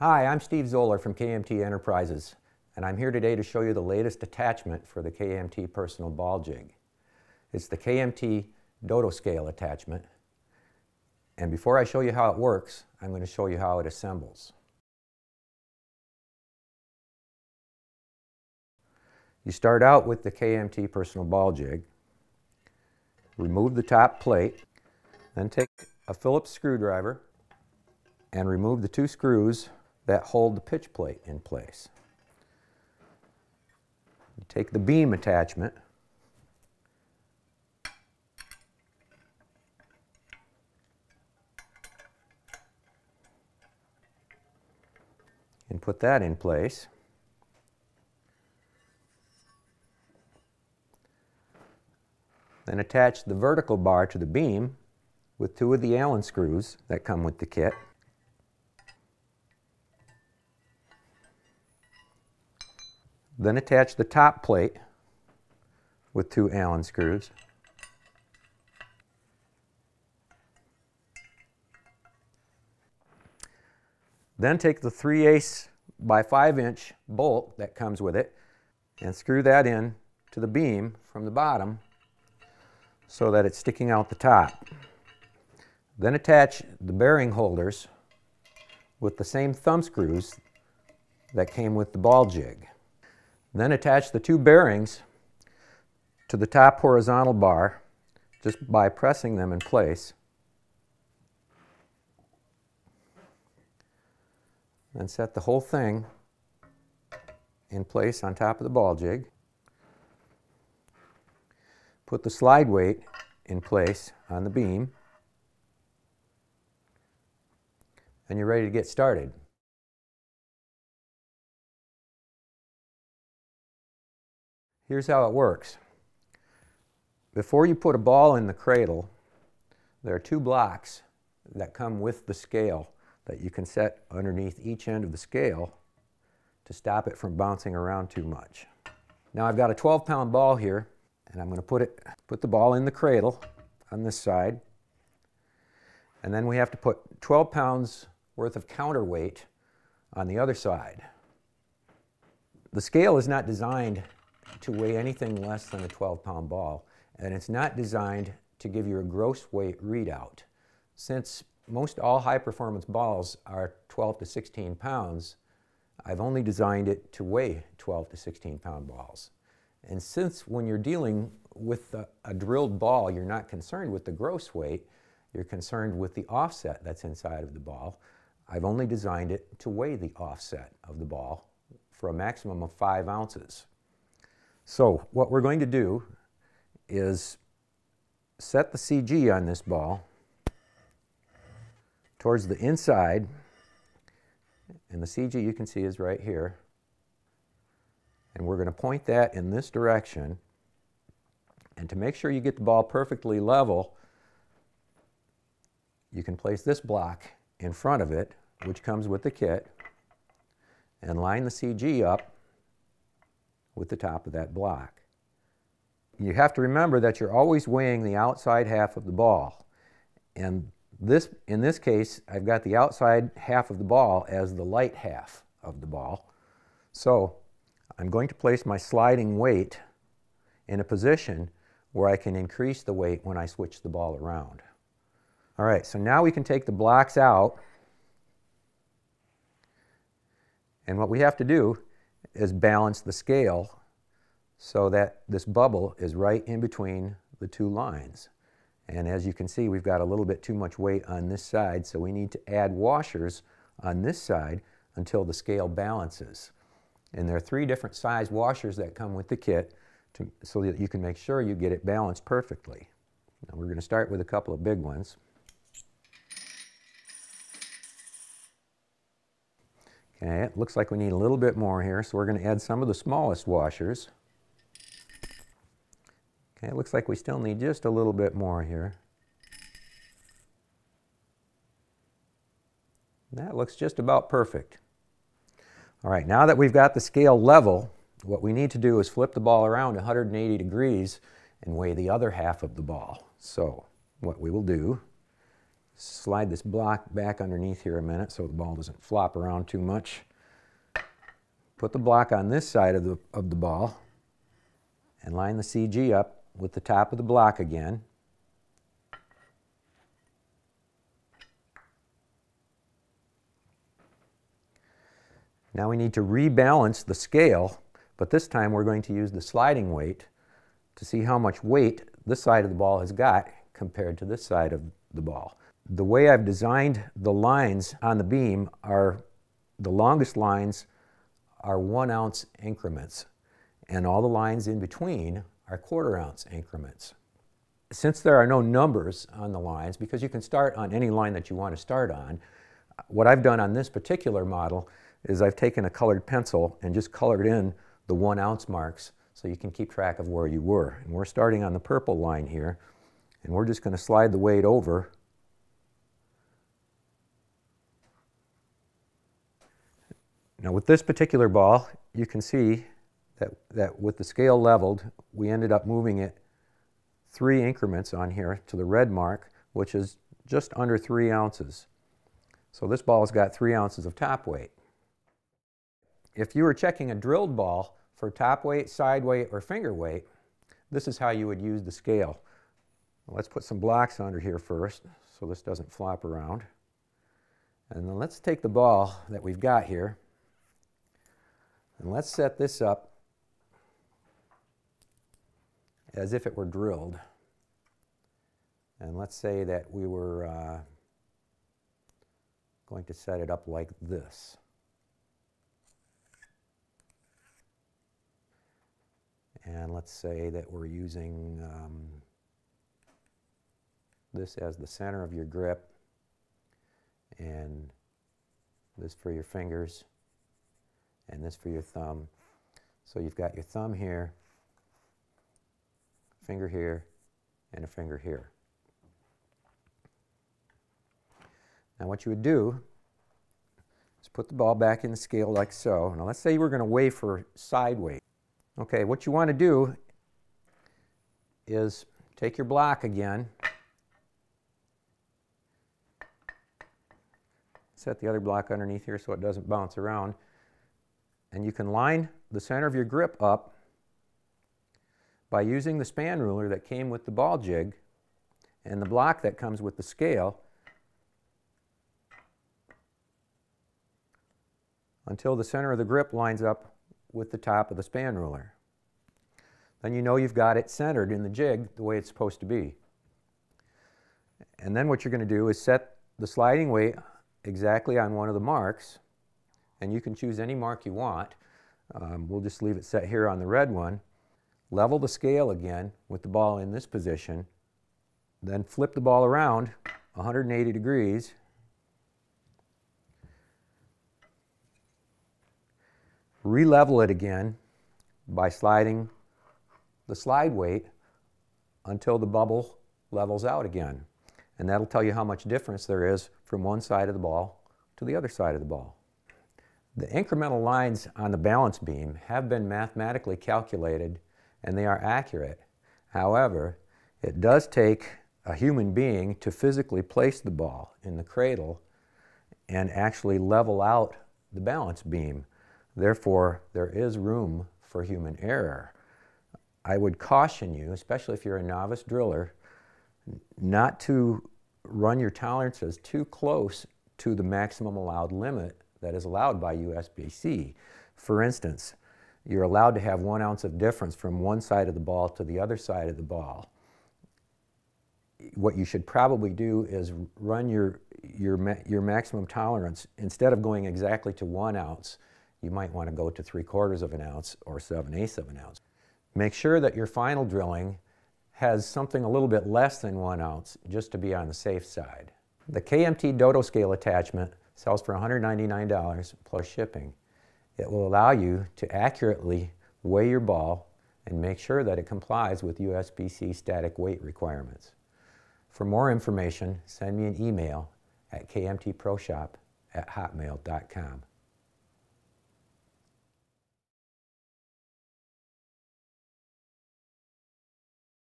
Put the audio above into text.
Hi, I'm Steve Zoller from KMT Enterprises, and I'm here today to show you the latest attachment for the KMT personal ball jig. It's the KMT DoDo scale attachment, and before I show you how it works, I'm going to show you how it assembles. You start out with the KMT personal ball jig, remove the top plate, then take a Phillips screwdriver and remove the two screws that hold the pitch plate in place. You take the beam attachment and put that in place. Then attach the vertical bar to the beam with two of the Allen screws that come with the kit. Then attach the top plate with two Allen screws. Then take the 3/8 by 5-inch bolt that comes with it and screw that in to the beam from the bottom so that it's sticking out the top. Then attach the bearing holders with the same thumb screws that came with the ball jig. Then attach the two bearings to the top horizontal bar just by pressing them in place. Then set the whole thing in place on top of the ball jig. Put the slide weight in place on the beam, and you're ready to get started. Here's how it works. Before you put a ball in the cradle, there are two blocks that come with the scale that you can set underneath each end of the scale to stop it from bouncing around too much. Now I've got a 12-pound ball here, and I'm going to put the ball in the cradle on this side, and then we have to put 12 pounds worth of counterweight on the other side. The scale is not designed to weigh anything less than a 12-pound ball, and it's not designed to give you a gross weight readout. Since most all high-performance balls are 12 to 16 pounds, I've only designed it to weigh 12 to 16-pound balls. And since when you're dealing with a drilled ball, you're not concerned with the gross weight, you're concerned with the offset that's inside of the ball, I've only designed it to weigh the offset of the ball for a maximum of 5 ounces. So what we're going to do is set the CG on this ball towards the inside, and the CG you can see is right here, and we're going to point that in this direction. And to make sure you get the ball perfectly level, you can place this block in front of it, which comes with the kit, and line the CG up with the top of that block. You have to remember that you're always weighing the outside half of the ball. And in this case, I've got the outside half of the ball as the light half of the ball. So I'm going to place my sliding weight in a position where I can increase the weight when I switch the ball around. All right, so now we can take the blocks out, and what we have to do is balance the scale so that this bubble is right in between the two lines. And as you can see, we've got a little bit too much weight on this side, so we need to add washers on this side until the scale balances. And there are 3 different size washers that come with the kit so that you can make sure you get it balanced perfectly. Now we're going to start with a couple of big ones. Okay, it looks like we need a little bit more here, so we're going to add some of the smallest washers. Okay, it looks like we still need just a little bit more here. That looks just about perfect. All right, now that we've got the scale level, what we need to do is flip the ball around 180 degrees and weigh the other half of the ball. So what we will do slide this block back underneath here a minute so the ball doesn't flop around too much. Put the block on this side of the ball and line the CG up with the top of the block again. Now we need to rebalance the scale, but this time we're going to use the sliding weight to see how much weight this side of the ball has got compared to this side of the ball. The way I've designed the lines on the beam are, the longest lines are 1 ounce increments, and all the lines in between are 1/4 ounce increments. Since there are no numbers on the lines, because you can start on any line that you want to start on, what I've done on this particular model is I've taken a colored pencil and just colored in the 1 ounce marks so you can keep track of where you were. And we're starting on the purple line here, and we're just going to slide the weight over. Now with this particular ball, you can see that with the scale leveled, we ended up moving it 3 increments on here to the red mark, which is just under 3 ounces. So this ball's got 3 ounces of top weight. If you were checking a drilled ball for top weight, side weight, or finger weight, this is how you would use the scale. Let's put some blocks under here first so this doesn't flop around. And then let's take the ball that we've got here and let's set this up as if it were drilled. And let's say that we were going to set it up like this. And let's say that we're using this as the center of your grip, and this for your fingers, and this for your thumb. So you've got your thumb here, finger here, and a finger here. Now what you would do is put the ball back in the scale like so. Now let's say we're going to weigh for side weight. Okay, what you want to do is take your block again, set the other block underneath here so it doesn't bounce around, and you can line the center of your grip up by using the span ruler that came with the ball jig and the block that comes with the scale until the center of the grip lines up with the top of the span ruler. Then you know you've got it centered in the jig the way it's supposed to be. And then what you're going to do is set the sliding weight exactly on one of the marks, and you can choose any mark you want. We'll just leave it set here on the red one. Level the scale again with the ball in this position, then flip the ball around 180 degrees. Re-level it again by sliding the slide weight until the bubble levels out again. And that'll tell you how much difference there is from one side of the ball to the other side of the ball. The incremental lines on the balance beam have been mathematically calculated and they are accurate. However, it does take a human being to physically place the ball in the cradle and actually level out the balance beam. Therefore, there is room for human error. I would caution you, especially if you're a novice driller, not to run your tolerances too close to the maximum allowed limit that is allowed by USBC. For instance, you're allowed to have 1 ounce of difference from one side of the ball to the other side of the ball. What you should probably do is run your maximum tolerance, instead of going exactly to 1 ounce, you might want to go to 3/4 of an ounce or 7/8 of an ounce. Make sure that your final drilling has something a little bit less than 1 ounce, just to be on the safe side. The KMT DoDo scale attachment sells for $199 plus shipping. It will allow you to accurately weigh your ball and make sure that it complies with USBC static weight requirements. For more information, send me an email at kmtproshop@hotmail.com.